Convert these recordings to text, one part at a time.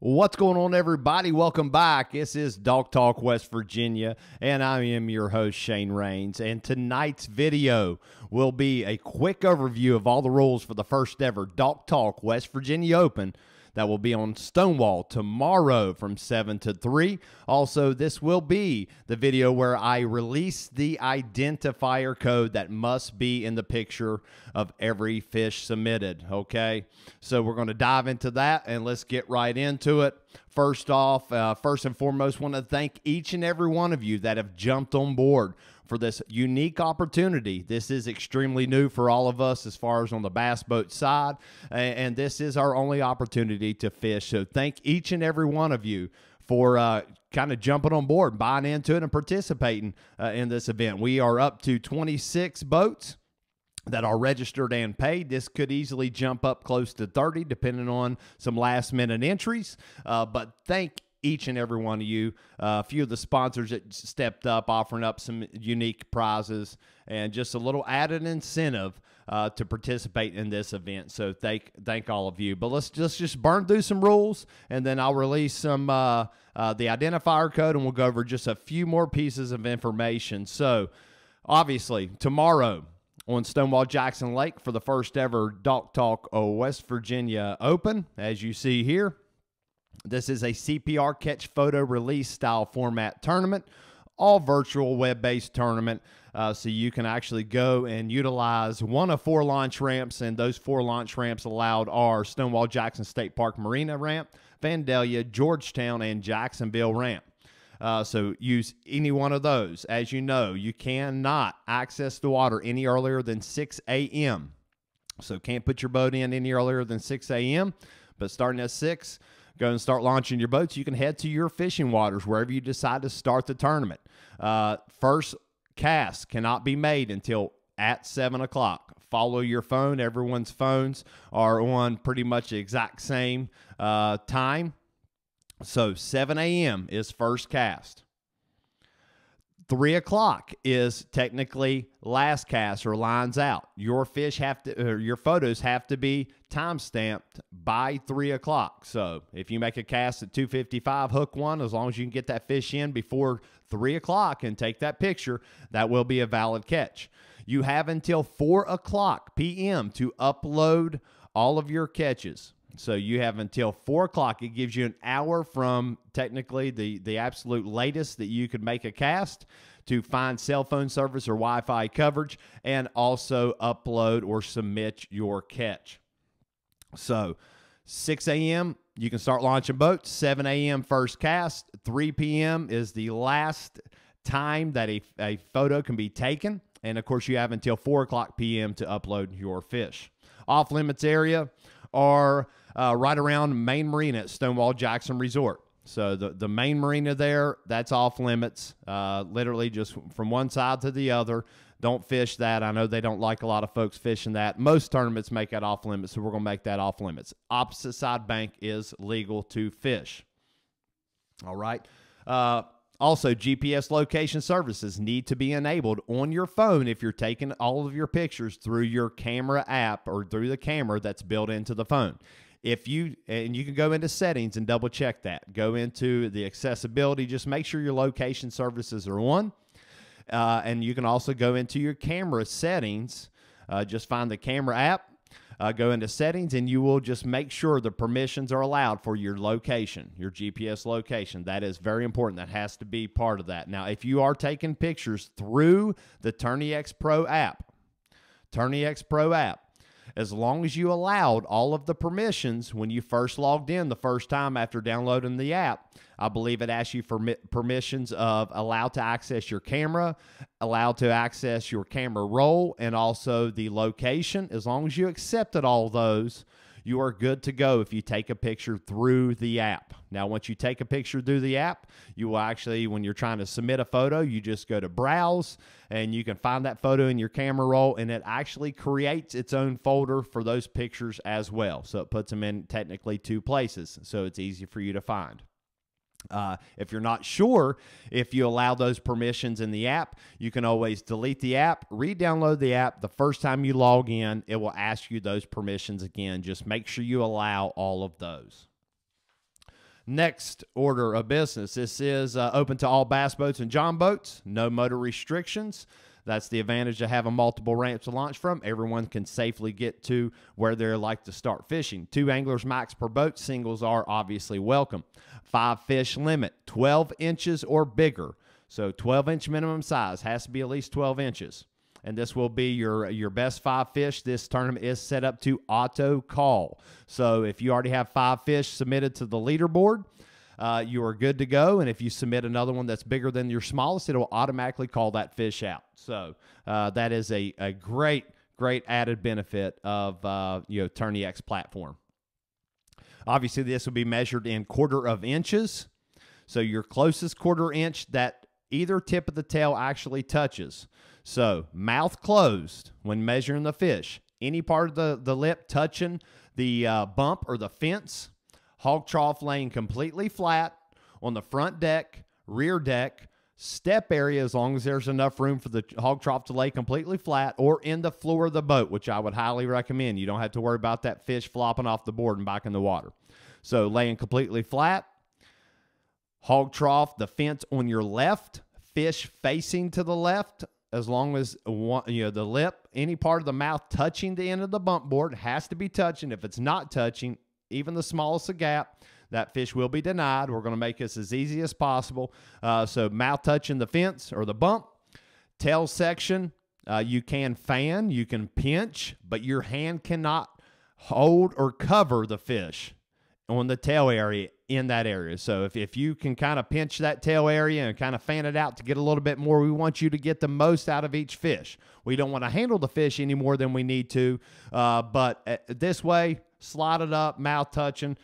What's going on, everybody? Welcome back. This is Dog Talk West Virginia, and I am your host, Shane Rains. And tonight's video will be a quick overview of all the rules for the first ever Dog Talk West Virginia Open that will be on Stonewall tomorrow from 7 to 3. Also, this will be the video where I release the identifier code that must be in the picture of every fish submitted, okay? So we're going to dive into that, and let's get right into it. First off, first and foremost, want to thank each and every one of you that have jumped on board for this unique opportunity. This is extremely new for all of us as far as on the bass boat side, and this is our only opportunity to fish. So thank each and every one of you for kind of jumping on board, buying into it, and participating in this event. We are up to 26 boats that are registered and paid. This could easily jump up close to 30 depending on some last minute entries, but thank each and every one of you. A few of the sponsors that stepped up, offering up some unique prizes and just a little added incentive to participate in this event. So thank all of you. But let's just burn through some rules, and then I'll release some the identifier code, and we'll go over just a few more pieces of information. So obviously tomorrow on Stonewall Jackson Lake for the first ever Dog Talk West Virginia Open, as you see here. This is a CPR catch photo release style format tournament, all virtual web-based tournament. So you can actually go and utilize one of 4 launch ramps, and those 4 launch ramps allowed are Stonewall Jackson State Park Marina ramp, Vandalia, Georgetown, and Jacksonville ramp. So use any one of those. As you know, you cannot access the water any earlier than 6 a.m. So can't put your boat in any earlier than 6 a.m. But starting at 6, go and start launching your boats. You can head to your fishing waters wherever you decide to start the tournament. First cast cannot be made until at 7 o'clock. Follow your phone. Everyone's phones are on pretty much the exact same time. So 7 a.m. is first cast. 3 o'clock is technically last cast or lines out. Your fish have to, or your photos have to be time stamped by 3 o'clock. So if you make a cast at 2:55, hook one, as long as you can get that fish in before 3 o'clock and take that picture, that will be a valid catch. You have until 4 o'clock p.m. to upload all of your catches. So you have until 4 o'clock. It gives you an hour from technically the absolute latest that you could make a cast to find cell phone service or Wi-Fi coverage and also upload or submit your catch. So 6 a.m., you can start launching boats. 7 a.m. first cast. 3 p.m. is the last time that a photo can be taken. And, of course, you have until 4 o'clock p.m. to upload your fish. Off-limits area are right around main marina at Stonewall Jackson Resort. So the main marina there, that's off limits, literally just from one side to the other. Don't fish that. I know they don't like a lot of folks fishing that. Most tournaments make that off limits, so we're going to make that off limits. Opposite side bank is legal to fish. All right. Also, GPS location services need to be enabled on your phone if you're taking all of your pictures through your camera app or through the camera that's built into the phone. And you can go into settings and double check that. Go into the accessibility, just make sure your location services are on. And you can also go into your camera settings, just find the camera app. Go into settings, and you will just make sure the permissions are allowed for your location, your GPS location. That is very important. That has to be part of that. Now, if you are taking pictures through the TourneyX Pro app, as long as you allowed all of the permissions when you first logged in the first time after downloading the app, I believe it asks you for permissions of allowed to access your camera, allowed to access your camera roll, and also the location. As long as you accepted all those, you are good to go if you take a picture through the app. Now, once you take a picture through the app, you will actually, when you're trying to submit a photo, you just go to Browse, and you can find that photo in your camera roll, and it actually creates its own folder for those pictures as well. So it puts them in technically 2 places, so it's easy for you to find. If you're not sure if you allow those permissions in the app, you can always delete the app, re-download the app. The first time you log in, it will ask you those permissions again. Just make sure you allow all of those. Next order of business. This is open to all bass boats and john boats. No motor restrictions. That's the advantage of having multiple ramps to launch from. Everyone can safely get to where they like to start fishing. 2 anglers max per boat. Singles are obviously welcome. 5 fish limit, 12 inches or bigger. So 12-inch minimum size, has to be at least 12 inches. And this will be your best 5 fish. This tournament is set up to auto call. So if you already have 5 fish submitted to the leaderboard, you are good to go. And if you submit another one that's bigger than your smallest, it will automatically call that fish out. So that is a great added benefit of Tourney X platform. Obviously, this will be measured in quarter of inches. So your closest quarter inch that either tip of the tail actually touches. So mouth closed when measuring the fish. Any part of the lip touching the bump or the fence. Hog trough laying completely flat on the front deck, rear deck, step area as long as there's enough room for the hog trough to lay completely flat, or in the floor of the boat, which I would highly recommend. You don't have to worry about that fish flopping off the board and back in the water. So laying completely flat, hog trough, the fence on your left, fish facing to the left, as long as the lip, any part of the mouth touching the end of the bump board has to be touching. If it's not touching, even the smallest of gap, that fish will be denied. We're going to make this as easy as possible. So mouth touching the fence or the bump. Tail section, you can fan, you can pinch, but your hand cannot hold or cover the fish on the tail area in that area. So if you can kind of pinch that tail area and kind of fan it out to get a little bit more, we want you to get the most out of each fish. We don't want to handle the fish any more than we need to, but this way, slide it up, mouth touching,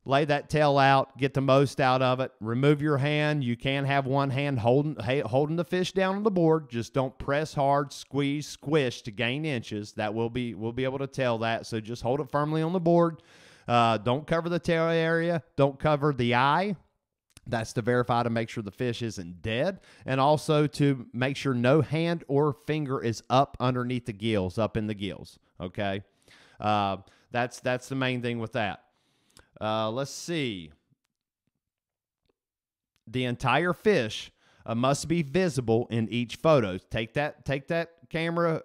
lay that tail out, get the most out of it. Remove your hand. You can have one hand holding the fish down on the board. Just don't press hard, squeeze, squish to gain inches. We'll be able to tell that. So just hold it firmly on the board. Don't cover the tail area. Don't cover the eye. That's to verify to make sure the fish isn't dead, and also to make sure no hand or finger is up underneath the gills, up in the gills. Okay. That's the main thing with that. Let's see. The entire fish must be visible in each photo. Take that camera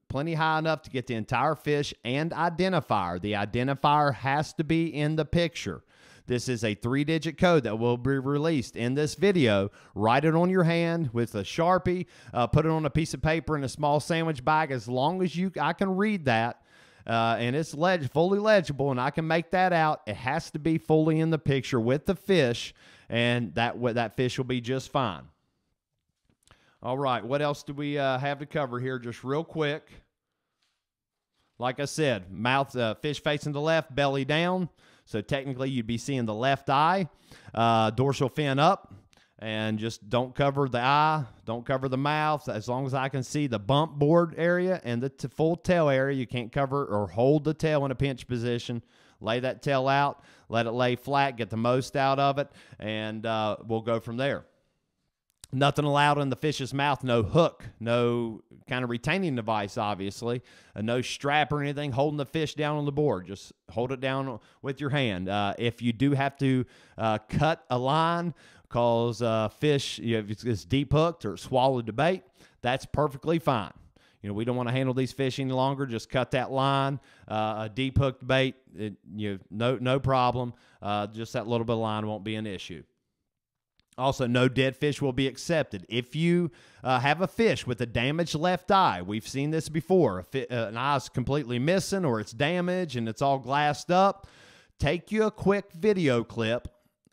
plenty high enough to get the entire fish and identifier. The identifier has to be in the picture. This is a 3-digit code that will be released in this video. Write it on your hand with a Sharpie. Put it on a piece of paper in a small sandwich bag. As long as I can read that. And it's fully legible, and I can make that out. It has to be fully in the picture with the fish, and that fish will be just fine. All right, what else do we have to cover here just real quick? Like I said, mouth, fish facing the left, belly down. So technically you'd be seeing the left eye, dorsal fin up. And just don't cover the eye, don't cover the mouth. As long as I can see the bump board area and the full tail area, you can't cover or hold the tail in a pinch position. Lay that tail out, let it lay flat, get the most out of it, and we'll go from there. Nothing allowed in the fish's mouth, no hook, no kind of retaining device, obviously, no strap or anything holding the fish down on the board. Just hold it down with your hand. If you do have to cut a line, because fish, if it's deep hooked or swallowed the bait, that's perfectly fine. We don't want to handle these fish any longer. Just cut that line. A deep hooked bait, no problem. Just that little bit of line won't be an issue. Also, no dead fish will be accepted. If you have a fish with a damaged left eye, we've seen this before. An eye's completely missing or it's damaged and it's all glassed up, take you a quick video clip.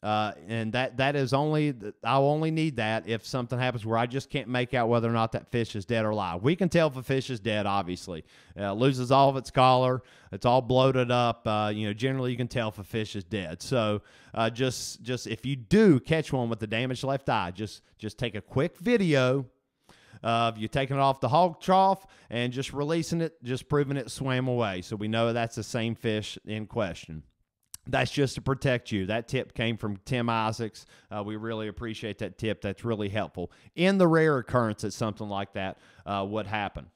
And that is I'll only need that if something happens where I just can't make out whether or not that fish is dead or alive. We can tell if a fish is dead, obviously. Loses all of its color. It's all bloated up. Generally you can tell if a fish is dead. So just if you do catch one with the damaged left eye, just take a quick video of you taking it off the hog trough and just releasing it, just proving it swam away. So we know that's the same fish in question. That's just to protect you. That tip came from Tim Isaacs. We really appreciate that tip. That's really helpful. In the rare occurrence that something like that would happen.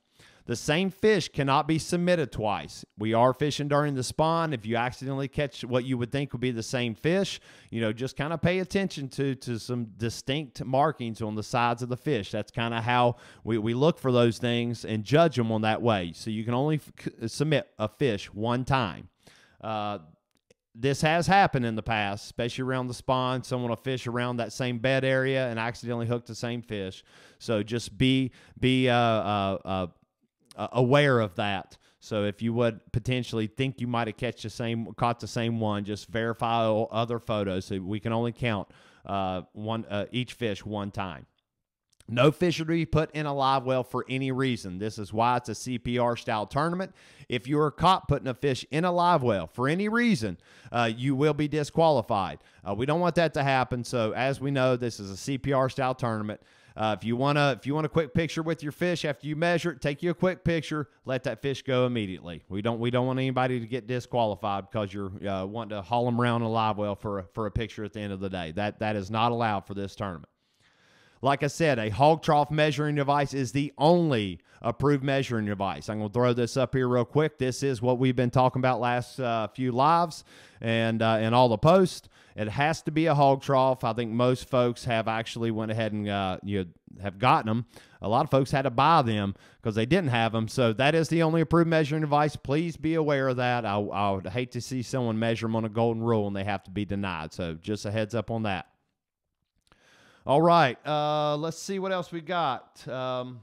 The same fish cannot be submitted twice. We are fishing during the spawn. If you accidentally catch what you would think would be the same fish, just kind of pay attention to some distinct markings on the sides of the fish. That's kind of how we look for those things and judge them on that way. So you can only submit a fish one time. This has happened in the past, especially around the spawn. Someone will fish around that same bed area and accidentally hook the same fish. So just be aware of that. So if you would potentially think you might have caught the same one, just verify other photos. So we can only count each fish one time. No fish are to be put in a live well for any reason. This is why it's a CPR style tournament. If you are caught putting a fish in a live well for any reason, you will be disqualified. We don't want that to happen. So as we know, this is a CPR style tournament. If you want a quick picture with your fish after you measure it, take you a quick picture. Let that fish go immediately. We don't want anybody to get disqualified because you're wanting to haul them around in a live well for a picture at the end of the day. That is not allowed for this tournament. Like I said, a hog trough measuring device is the only approved measuring device. I'm going to throw this up here real quick. This is what we've been talking about last few lives and all the posts. It has to be a hog trough. I think most folks have actually went ahead and have gotten them. A lot of folks had to buy them because they didn't have them. So that is the only approved measuring device. Please be aware of that. I would hate to see someone measure them on a golden rule and they have to be denied. So just a heads up on that. All right, let's see what else we got. And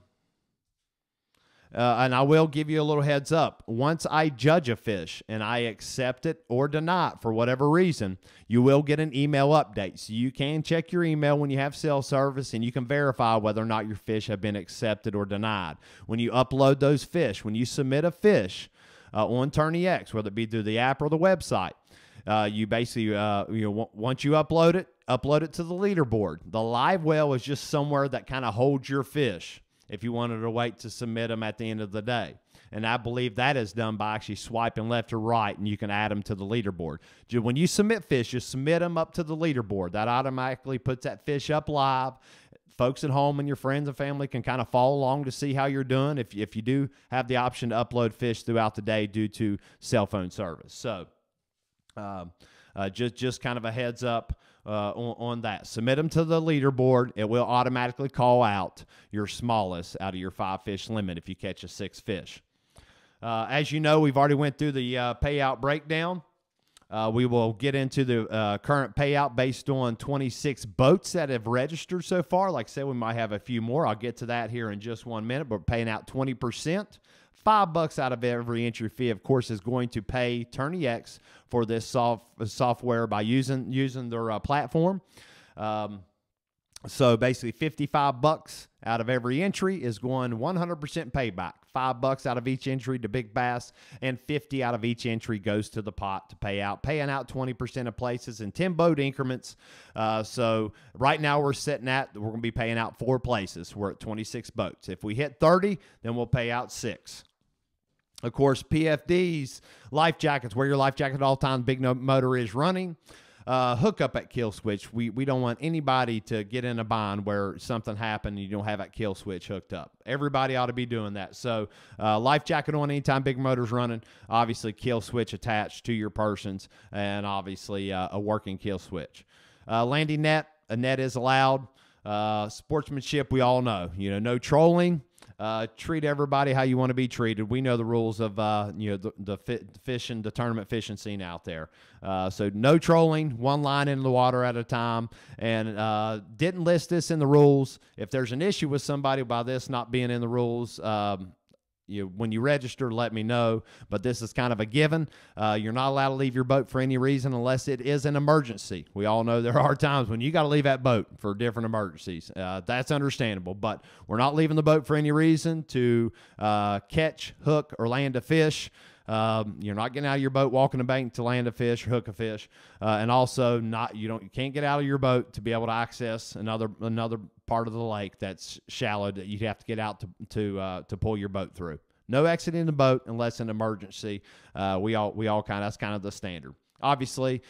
I will give you a little heads up. Once I judge a fish and I accept it or deny it for whatever reason, you will get an email update. So you can check your email when you have cell service and you can verify whether or not your fish have been accepted or denied. When you upload those fish, when you submit a fish on TourneyX, whether it be through the app or the website, you basically, once you upload it to the leaderboard. The live well is just somewhere that kind of holds your fish if you wanted to wait to submit them at the end of the day. And I believe that is done by actually swiping left or right, and you can add them to the leaderboard. When you submit fish, just submit them up to the leaderboard. That automatically puts that fish up live. Folks at home and your friends and family can kind of follow along to see how you're doing if you do have the option to upload fish throughout the day due to cell phone service. So just kind of a heads up on that. Submit them to the leaderboard. It will automatically call out your smallest out of your 5 fish limit if you catch a 6 fish. As you know, we've already went through the payout breakdown. We will get into the current payout based on 26 boats that have registered so far. Like I said, we might have a few more. I'll get to that here in just 1 minute, but we're paying out 20%. $5 out of every entry fee, of course, is going to pay TourneyX for this software by using their platform. So basically $55 out of every entry is going 100% payback. $5 out of each entry to Big Bass, and $50 out of each entry goes to the pot to pay out. Paying out 20% of places in 10 boat increments. So right now we're going to be paying out 4 places. We're at 26 boats. If we hit 30, then we'll pay out 6. Of course, PFDs, life jackets, wear your life jacket at all times. Big motor is running. Hook up at kill switch. We don't want anybody to get in a bind where something happened and you don't have that kill switch hooked up. Everybody ought to be doing that. So life jacket on anytime big motor's running. Obviously, kill switch attached to your persons, and obviously a working kill switch. Landing net. A net is allowed. Sportsmanship, we all know. No trolling. Treat everybody how you want to be treated. We know the rules of the fishing, the tournament fishing scene out there. So no trolling, 1 line in the water at a time, and didn't list this in the rules. If there's an issue with somebody by this not being in the rules, when you register, let me know. But this is kind of a given. You're not allowed to leave your boat for any reason unless it is an emergency. We all know there are times when you got to leave that boat for different emergencies. That's understandable. But we're not leaving the boat for any reason to catch, hook, or land a fish. You're not getting out of your boat, walking a bank to land a fish or hook a fish, and also you can't get out of your boat to be able to access another part of the lake that's shallow that you'd have to get out to pull your boat through. No exiting the boat unless an emergency. That's kind of the standard. Obviously,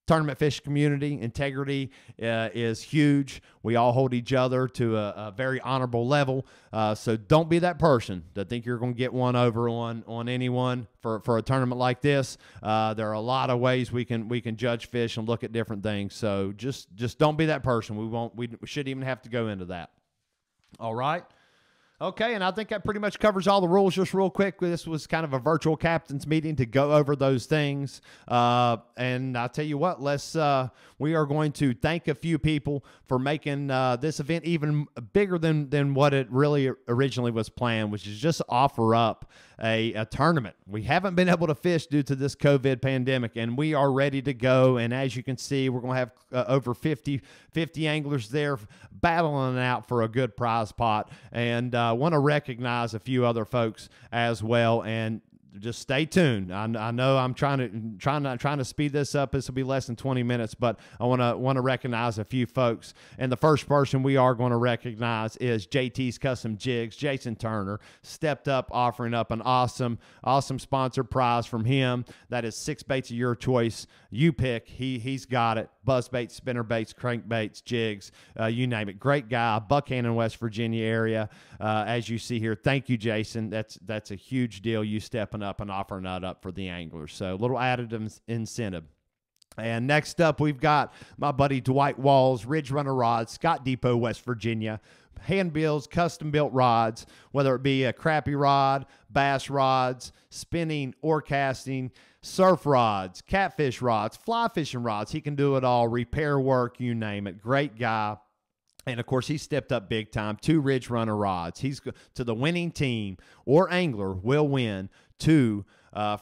tournament fish community. Integrity is huge. We all hold each other to a very honorable level. So don't be that person that think you're going to get one over on anyone for a tournament like this. There are a lot of ways we can judge fish and look at different things. So just don't be that person. We shouldn't even have to go into that. All right. Okay, and I think that pretty much covers all the rules. Just real quick, this was kind of a virtual captain's meeting to go over those things. And I'll tell you what, we are going to thank a few people for making this event even bigger than what it really originally was planned, which is just offer up a tournament. We haven't been able to fish due to this COVID pandemic, and we are ready to go. And as you can see, we're going to have over 50 anglers there battling out for a good prize pot. And I want to recognize a few other folks as well, and just stay tuned. I know I'm trying to speed this up. This will be less than 20 minutes, but I want to recognize a few folks. And the first person we are going to recognize is JT's Custom Jigs. Jason Turner stepped up, offering up an awesome sponsored prize from him. That is 6 baits of your choice. You pick. He's got it. Buzz baits, spinner baits, crank baits, jigs, you name it. Great guy, Buckhannon, West Virginia area. As you see here, thank you, Jason. That's a huge deal. You stepping up and offering that up for the anglers. So a little added incentive. And next up, we've got my buddy Dwight Walls, Ridge Runner Rods, Scott Depot, West Virginia. Hand builds, custom built rods, whether it be a crappie rod, bass rods, spinning or casting, surf rods, catfish rods, fly fishing rods. He can do it all. Repair work, you name it. Great guy. And, of course, he stepped up big time. 2 Ridge Runner rods. He's to the winning team or angler will win 2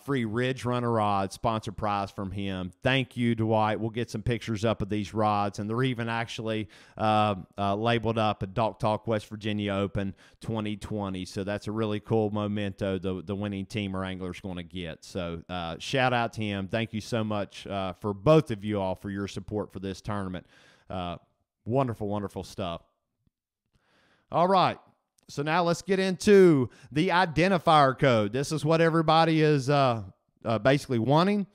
free Ridge Runner rods, sponsored prize from him. Thank you, Dwight. We'll get some pictures up of these rods, and they're even actually labeled up at Dog Talk West Virginia Open 2020. So that's a really cool memento the winning team or angler is going to get. So shout out to him. Thank you so much for both of you all for your support for this tournament. Wonderful, wonderful stuff. All right. So now let's get into the identifier code. This is what everybody is basically wanting.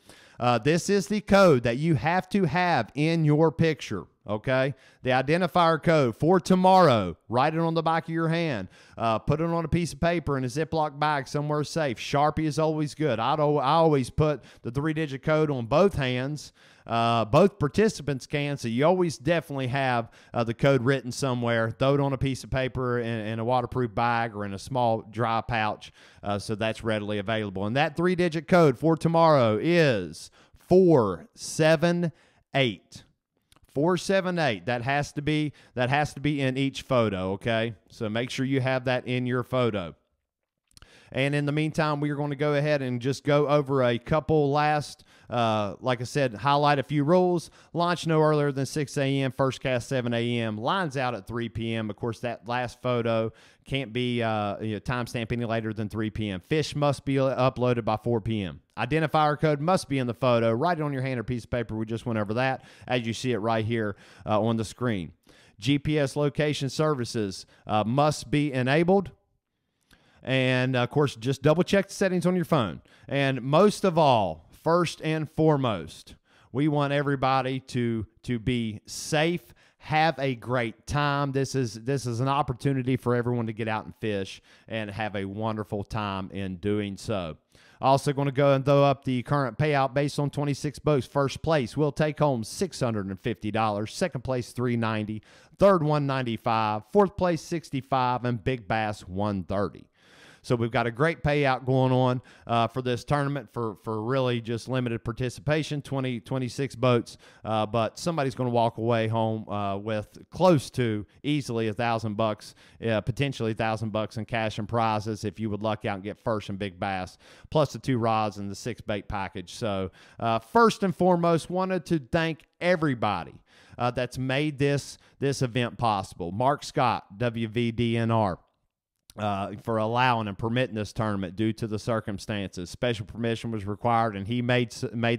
This is the code that you have to have in your picture, okay? The identifier code for tomorrow. Write it on the back of your hand. Put it on a piece of paper in a Ziploc bag somewhere safe. Sharpie is always good. I always put the 3-digit code on both hands. Both participants can, so you always definitely have the code written somewhere. Throw it on a piece of paper in a waterproof bag or in a small dry pouch, so that's readily available. And that 3-digit code for tomorrow is 478. 478. That has to be in each photo, okay? So make sure you have that in your photo. And in the meantime, we are going to go ahead and just go over a couple last, like I said, highlight a few rules. Launch no earlier than 6 a.m., first cast 7 a.m., lines out at 3 p.m. Of course, that last photo can't be timestamped any later than 3 p.m. Fish must be uploaded by 4 p.m. Identifier code must be in the photo. Write it on your hand or piece of paper. We just went over that as you see it right here on the screen. GPS location services must be enabled. And, of course, just double-check the settings on your phone. And most of all, first and foremost, we want everybody to be safe, have a great time. This is an opportunity for everyone to get out and fish and have a wonderful time in doing so. Also going to go and throw up the current payout based on 26 boats. First place will take home $650. Second place, $390. Third, $195. Fourth place, $65. And Big Bass, $130. So we've got a great payout going on for this tournament for really just limited participation, 26 boats. But somebody's going to walk away home with close to easily $1,000, potentially $1,000 in cash and prizes if you would luck out and get first in Big Bass, plus the 2 rods and the 6 bait package. So first and foremost, wanted to thank everybody that's made this event possible. Mark Scott, WVDNR. For allowing and permitting this tournament due to the circumstances. Special permission was required, and he made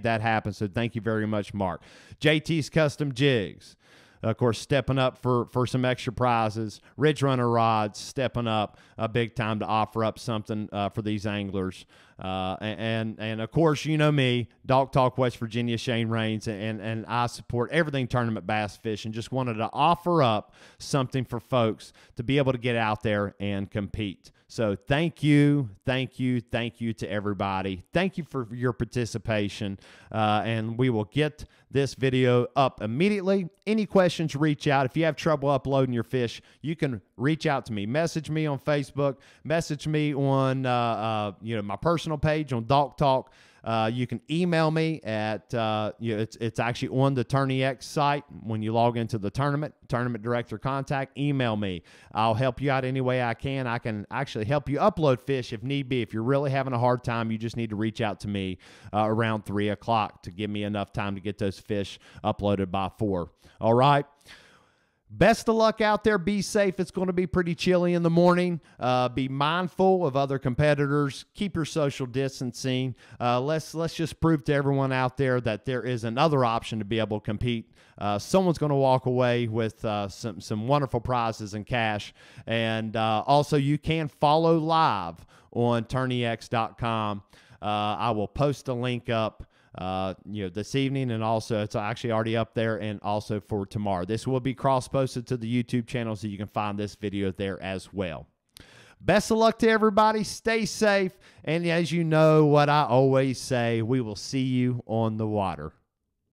that happen, so thank you very much, Mark. JT's Custom Jigs, of course, stepping up for some extra prizes. Ridge Runner Rods stepping up big time to offer up something for these anglers. And of course, you know me, Dog Talk West Virginia, Shane Raines, and I support everything tournament bass fishing. Just wanted to offer up something for folks to be able to get out there and compete. So thank you to everybody. Thank you for your participation, and we will get this video up immediately. Any questions, reach out. If you have trouble uploading your fish, you can reach out to me. Message me on Facebook. Message me on my personal page on Dog Talk. You can email me at, it's actually on the TourneyX site. When you log into the tournament director contact, email me. I'll help you out any way I can. I can actually help you upload fish if need be. If you're really having a hard time, you just need to reach out to me around 3 o'clock to give me enough time to get those fish uploaded by 4. All right. Best of luck out there. Be safe. It's going to be pretty chilly in the morning. Be mindful of other competitors. Keep your social distancing. Let's just prove to everyone out there that there is another option to be able to compete. Someone's going to walk away with some wonderful prizes and cash. And also, you can follow live on TourneyX.com. I will post a link up this evening, and also it's actually already up there, and also for tomorrow. This will be cross-posted to the YouTube channel, so you can find this video there as well. Best of luck to everybody. Stay safe, and as you know what I always say, we will see you on the water.